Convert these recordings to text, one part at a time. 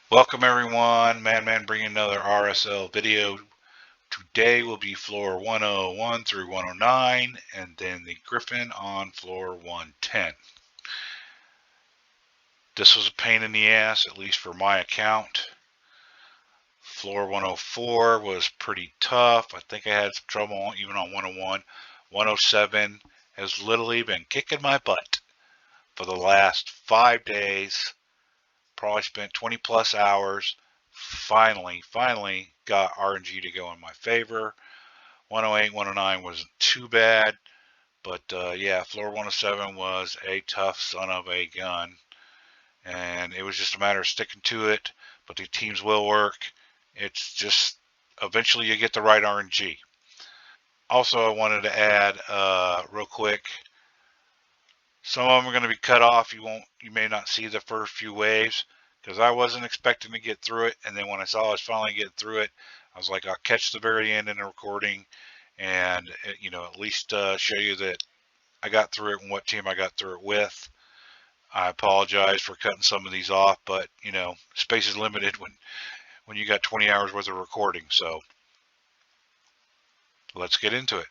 Welcome everyone, Man bringing another RSL video. Today will be floor 101 through 109 and then the Griffon on floor 110. This was a pain in the ass, at least for my account. Floor 104 was pretty tough. I think I had some trouble even on 101. 107 has literally been kicking my butt for the last 5 days. Probably spent 20 plus hours. Finally got RNG to go in my favor. 108, 109 wasn't too bad, but yeah, floor 107 was a tough son of a gun, and it was just a matter of sticking to it. But the teams will work. It's just eventually you get the right RNG. Also, I wanted to add real quick. Some of them are going to be cut off. You may not see the first few waves because I wasn't expecting to get through it. And then when I saw I was finally getting through it, I was like, I'll catch the very end in the recording and, at least show you that I got through it and what team I got through it with. I apologize for cutting some of these off, but, space is limited when you got 20 hours worth of recording. So let's get into it.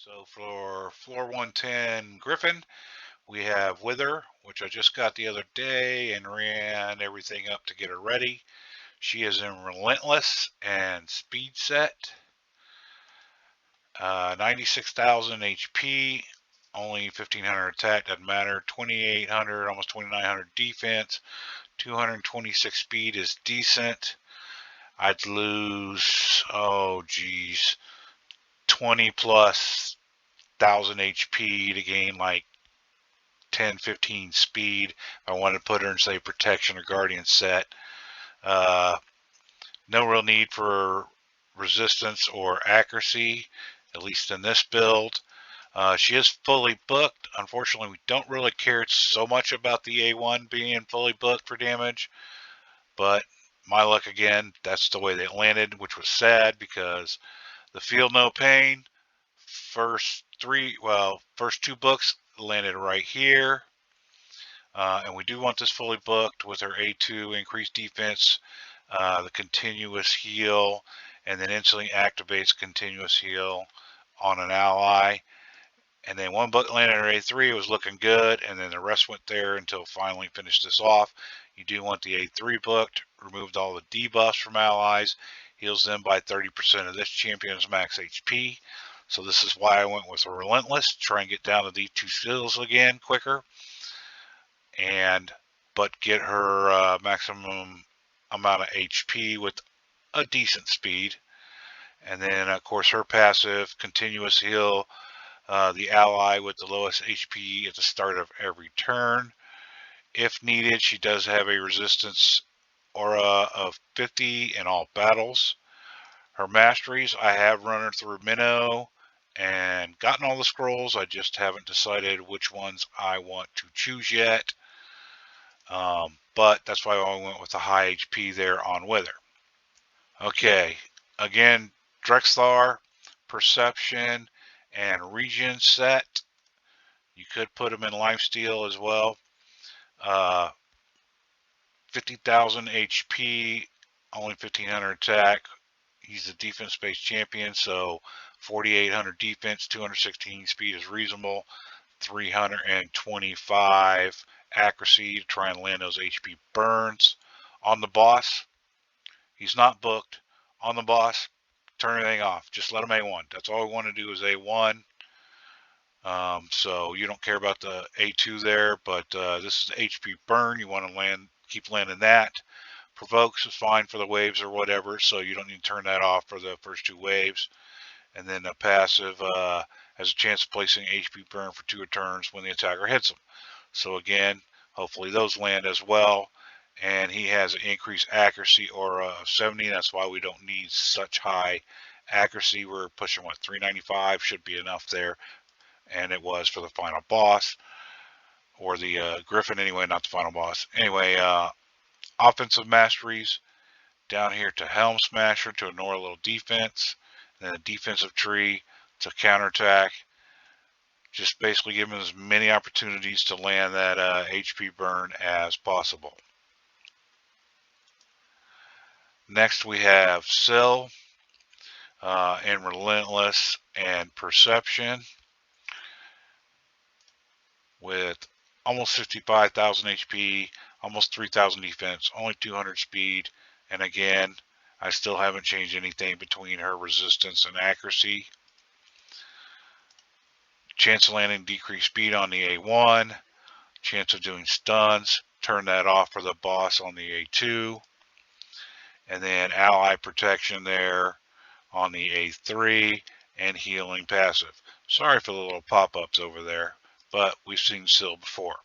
So for floor 110 Griffon, we have Wither, which I just got the other day and ran everything up to get her ready. She is in Relentless and Speed Set. 96,000 HP, only 1,500 attack, doesn't matter. 2,800, almost 2,900 defense. 226 speed is decent. I'd lose, oh geez, 20 plus 1,000 HP to gain like 10, 15 speed. I wanted to put her in, say, protection or guardian set. No real need for resistance or accuracy, at least in this build. She is fully booked. Unfortunately, we don't really care so much about the A1 being fully booked for damage, but my luck again, that's the way they landed, which was sad because the Feel No Pain, first two books landed right here. And we do want this fully booked with our A2 increased defense, the continuous heal, and then instantly activates continuous heal on an ally. And then one book landed at A3, it was looking good, and then the rest went there until finally finished this off. You do want the A3 booked, removed all the debuffs from allies, heals them by 30% of this champion's max HP. So this is why I went with a Relentless, try and get down to these two skills again quicker, but get her maximum amount of HP with a decent speed. And then of course her passive, continuous heal, the ally with the lowest HP at the start of every turn. If needed, she does have a resistance aura of 50 in all battles. Her masteries, I have run her through Minnow and gotten all the scrolls. I just haven't decided which ones I want to choose yet. But that's why I went with the high HP there on Wither. Okay, again, Drexlar, Perception, and Regen set. You could put him in Lifesteal as well. 50,000 HP, only 1,500 attack. He's a defense-based champion, so 4,800 defense, 216 speed is reasonable. 325 accuracy to try and land those HP burns. On the boss, he's not booked. On the boss, turn everything off. Just let him A1. That's all we want to do is A1. So you don't care about the A2 there, but this is the HP burn. You want to keep landing that. Provokes is fine for the waves or whatever, so you don't need to turn that off for the first two waves. And then the passive has a chance of placing HP burn for 2 turns when the attacker hits him. So again, hopefully those land as well. And he has an increased accuracy aura of 70. That's why we don't need such high accuracy. We're pushing, what, 395 should be enough there. And it was for the final boss, or the Griffon anyway, not the final boss. Anyway, offensive masteries, down here to Helm Smasher to ignore a little defense, and then a defensive tree to counterattack. Just basically give him as many opportunities to land that HP burn as possible. Next we have Syl and Relentless and Perception with almost 65,000 HP, almost 3,000 defense, only 200 speed, and again, I still haven't changed anything between her resistance and accuracy. Chance of landing decreased speed on the A1, chance of doing stuns, turn that off for the boss on the A2, and then ally protection there on the A3, and healing passive. Sorry for the little pop-ups over there, but we've seen Syl before.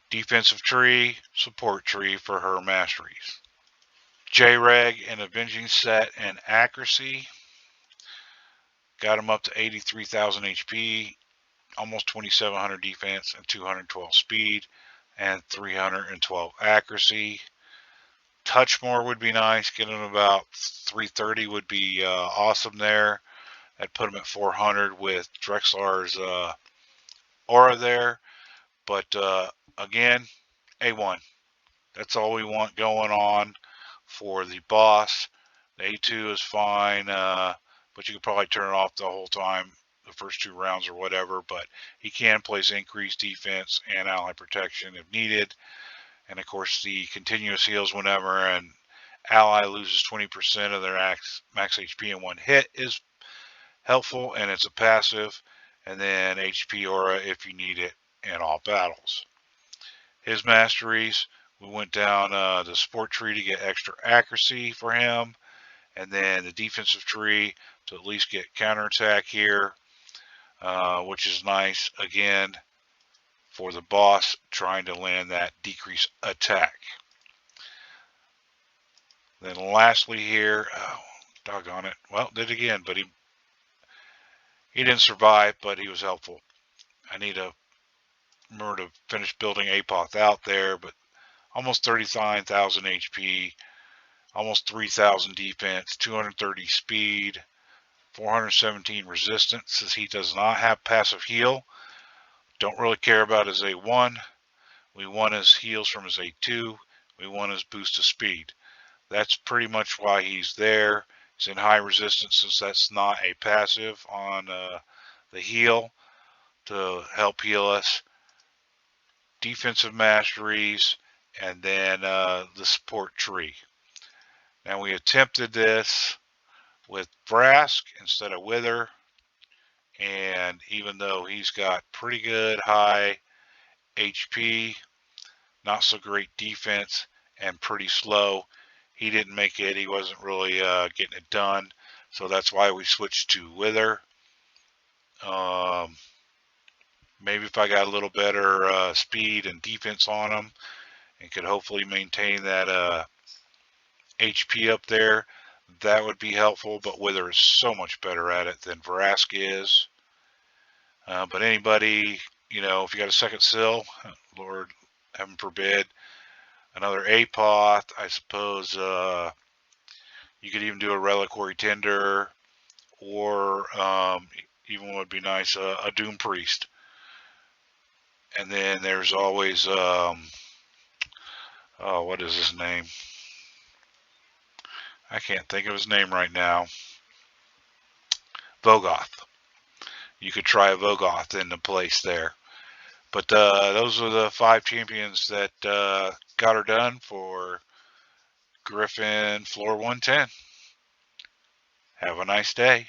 Defensive tree, support tree for her masteries. J-Reg and Avenging set and accuracy. Got him up to 83,000 HP, almost 2,700 defense and 212 speed and 312 accuracy. Touch more would be nice. Get him about 330 would be awesome there. I'd put him at 400 with Drexlar's aura there. But again, A1. That's all we want going on for the boss. The A2 is fine, but but you could probably turn it off the whole time, the first 2 rounds or whatever. But he can place increased defense and ally protection if needed. And of course, the continuous heals whenever an ally loses 20% of their max HP in one hit is helpful, and it's a passive. And then HP aura if you need it in all battles. His masteries, we went down the support tree to get extra accuracy for him, and then the defensive tree to at least get counterattack here, which is nice again for the boss trying to land that decreased attack. Then lastly here, oh, doggone it, well, did it again, but he didn't survive, but he was helpful. I need to remember to finish building Apoth out there, but almost 39,000 HP, almost 3,000 defense, 230 speed, 417 resistance, since he does not have passive heal. Don't really care about his A1. We want his heals from his A2. We want his boost of speed. That's pretty much why he's there. He's in high resistance since that's not a passive on the heal to help heal us. Defensive masteries, and then the support tree. Now we attempted this with Vrask instead of Wither, and even though he's got pretty good high HP, not so great defense, and pretty slow, he didn't make it. He wasn't really getting it done, so that's why we switched to Wither. Maybe if I got a little better speed and defense on him and could hopefully maintain that HP up there, that would be helpful. But Wither is so much better at it than Vrask is. But anybody, you know, if you got a second sill, Lord heaven forbid, another Apoth, I suppose you could even do a Reliquary Tender, or even what would be nice, a Doom Priest. And then there's always, oh, what is his name? I can't think of his name right now. Vogoth. You could try a Vogoth into place there. But those are the 5 champions that got her done for Griffon Floor 110. Have a nice day.